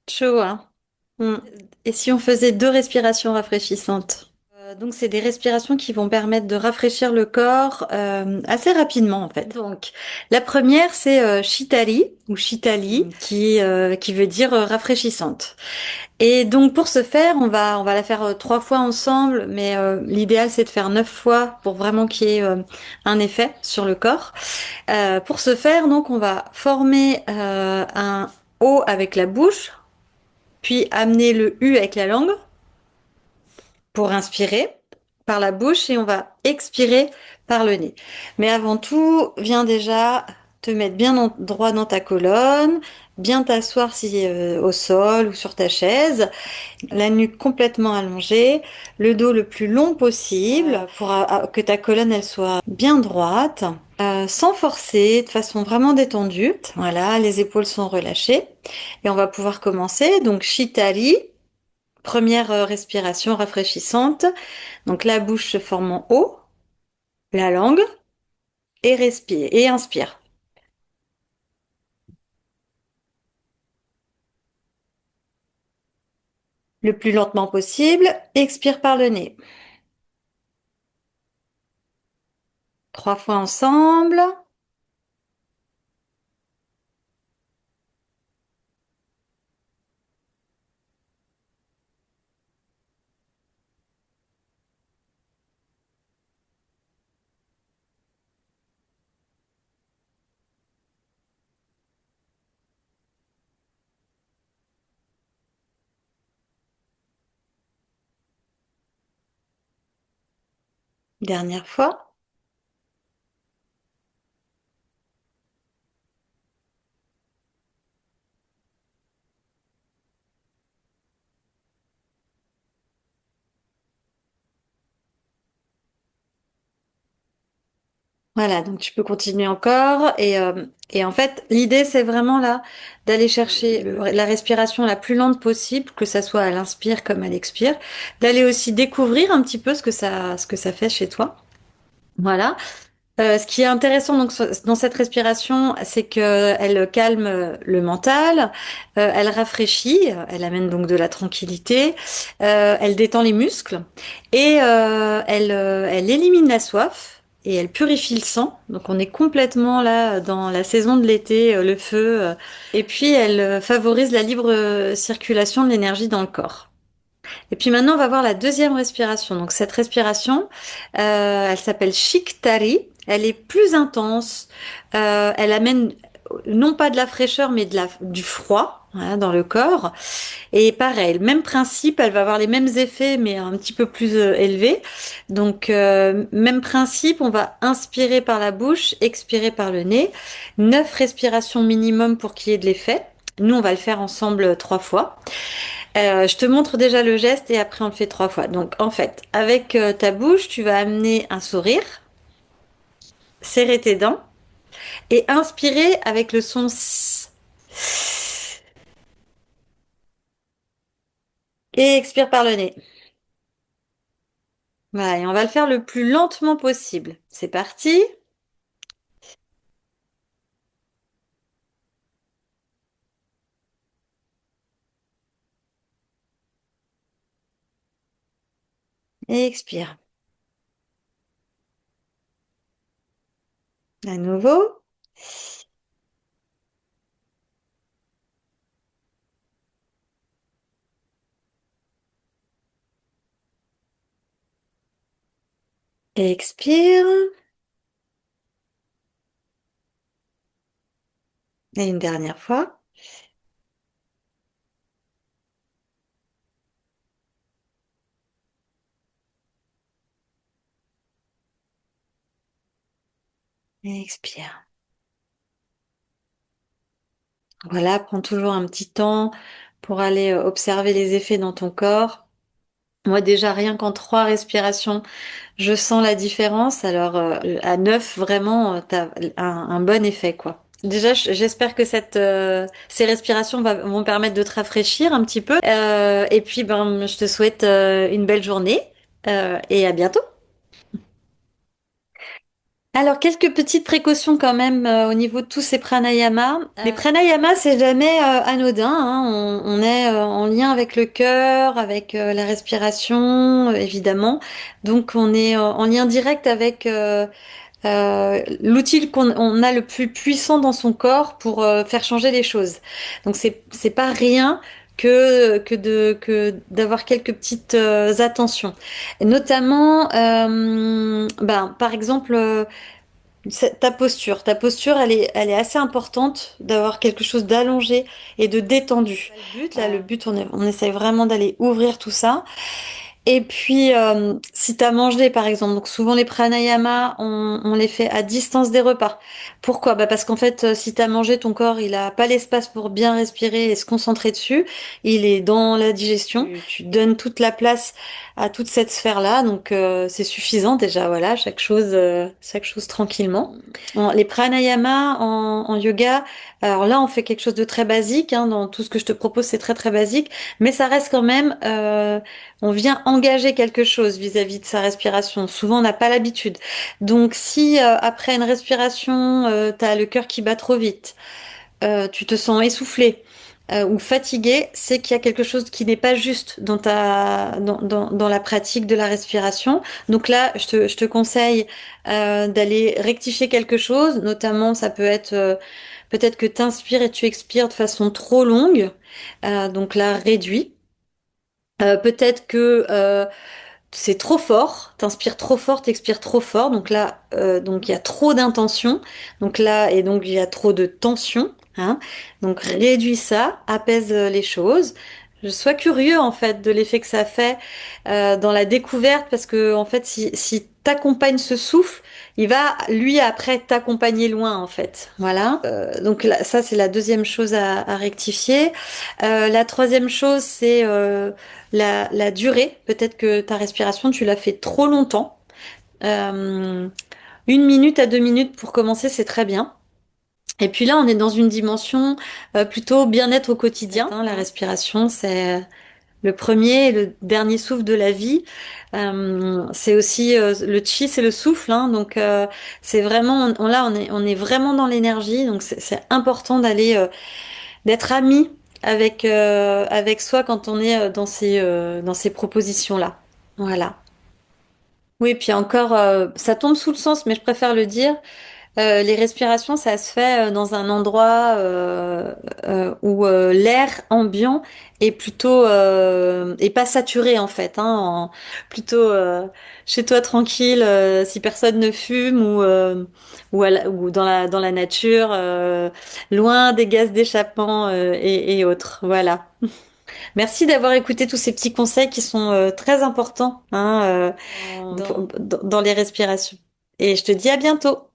Chaud, hein? Mm. Et si on faisait deux respirations rafraîchissantes? Donc, c'est des respirations qui vont permettre de rafraîchir le corps assez rapidement, en fait. Donc, la première, c'est Shitali ou Shitali, qui veut dire rafraîchissante. Et donc, pour ce faire, on va la faire 3 fois ensemble, mais l'idéal, c'est de faire 9 fois pour vraiment qu'il y ait un effet sur le corps. Pour ce faire, donc, on va former un O avec la bouche, puis amener le U avec la langue pour inspirer par la bouche et on va expirer par le nez. Mais avant tout, viens déjà te mettre bien droit dans ta colonne, bien t'asseoir si au sol ou sur ta chaise, la nuque complètement allongée, le dos le plus long possible pour que ta colonne elle soit bien droite. Sans forcer, de façon vraiment détendue. Voilà, les épaules sont relâchées. Et on va pouvoir commencer. Donc, Shitali, première respiration rafraîchissante. Donc la bouche se forme en haut, la langue, et respire, et inspire. Le plus lentement possible, expire par le nez. 3 fois ensemble. Dernière fois. Voilà, donc tu peux continuer encore. Et en fait, l'idée, c'est vraiment là d'aller chercher la respiration la plus lente possible, que ça soit à l'inspire comme à l'expire, d'aller aussi découvrir un petit peu ce que ça fait chez toi. Voilà. Ce qui est intéressant donc dans cette respiration, c'est que elle calme le mental, elle rafraîchit, elle amène donc de la tranquillité, elle détend les muscles et elle élimine la soif et elle purifie le sang. Donc on est complètement là dans la saison de l'été, le feu, et puis elle favorise la libre circulation de l'énergie dans le corps. Et puis maintenant, on va voir la deuxième respiration. Donc cette respiration, elle s'appelle Shiktari. Elle est plus intense. Elle amène non pas de la fraîcheur, mais du froid, voilà, dans le corps. Et pareil, même principe, elle va avoir les mêmes effets, mais un petit peu plus élevés. Donc même principe, on va inspirer par la bouche, expirer par le nez. 9 respirations minimum pour qu'il y ait de l'effet. Nous, on va le faire ensemble 3 fois. Je te montre déjà le geste et après on le fait 3 fois. Donc en fait, avec ta bouche, tu vas amener un sourire, serrer tes dents et inspirer avec le son S. Et expire par le nez. Voilà, et on va le faire le plus lentement possible. C'est parti. Et expire. À nouveau. Et expire. Et une dernière fois. Et expire. Voilà, prends toujours un petit temps pour aller observer les effets dans ton corps. Moi déjà, rien qu'en 3 respirations, je sens la différence. Alors à 9, vraiment, tu as un bon effet, quoi. Déjà, j'espère que ces respirations vont permettre de te rafraîchir un petit peu. Et puis, ben, je te souhaite une belle journée et à bientôt. Alors, quelques petites précautions quand même au niveau de tous ces pranayamas. Les pranayamas, c'est jamais anodin, hein. On est en lien avec le cœur, avec la respiration, évidemment. Donc, on est en lien direct avec l'outil qu'on on a le plus puissant dans son corps pour faire changer les choses. Donc, c'est pas rien que d'avoir quelques petites attentions. Et notamment, ben, par exemple. Ta posture, elle est assez importante d'avoir quelque chose d'allongé et de détendu. Le but, on essaye vraiment d'aller ouvrir tout ça. Et puis, si tu as mangé, par exemple, donc souvent les pranayamas, on les fait à distance des repas. Pourquoi? Bah parce qu'en fait, si tu as mangé, ton corps, il a pas l'espace pour bien respirer et se concentrer dessus. Il est dans la digestion. Tu donnes toute la place à toute cette sphère-là, donc c'est suffisant déjà. Voilà, chaque chose tranquillement. Les pranayamas en yoga, alors là, on fait quelque chose de très basique. Hein, dans tout ce que je te propose, c'est très très basique, mais ça reste quand même. On vient engager quelque chose vis-à-vis de sa respiration. Souvent, on n'a pas l'habitude. Donc, si après une respiration, tu as le cœur qui bat trop vite, tu te sens essoufflé ou fatigué, c'est qu'il y a quelque chose qui n'est pas juste dans la pratique de la respiration. Donc là, je te conseille d'aller rectifier quelque chose. Notamment, ça peut être peut-être que tu inspires et tu expires de façon trop longue. Donc là, réduis. Peut-être que c'est trop fort, t'inspires trop fort, t'expires trop fort. Donc là, donc il y a trop d'intention. Donc là, et donc il y a trop de tension. Hein. Donc réduis ça, apaise les choses. Sois curieux en fait de l'effet que ça fait dans la découverte, parce que en fait, si t'accompagnes ce souffle, il va lui après t'accompagner loin en fait. Voilà. Donc là, ça c'est la deuxième chose à rectifier. La troisième chose c'est la durée. Peut-être que ta respiration, tu l'as fait trop longtemps. Euh, 1 minute à 2 minutes pour commencer, c'est très bien. Et puis là, on est dans une dimension plutôt bien-être au quotidien. Hein, la respiration, c'est le premier et le dernier souffle de la vie. C'est aussi le chi, c'est le souffle. Hein, donc c'est vraiment, là, on est vraiment dans l'énergie. Donc c'est important d'être ami avec soi quand on est dans ces propositions-là. Voilà. Oui, puis encore, ça tombe sous le sens, mais je préfère le dire. Les respirations, ça se fait dans un endroit où l'air ambiant est plutôt est pas saturé en fait, hein, plutôt chez toi tranquille, si personne ne fume ou dans la nature, loin des gaz d'échappement et autres. Voilà. Merci d'avoir écouté tous ces petits conseils qui sont très importants hein, dans les respirations. Et je te dis à bientôt.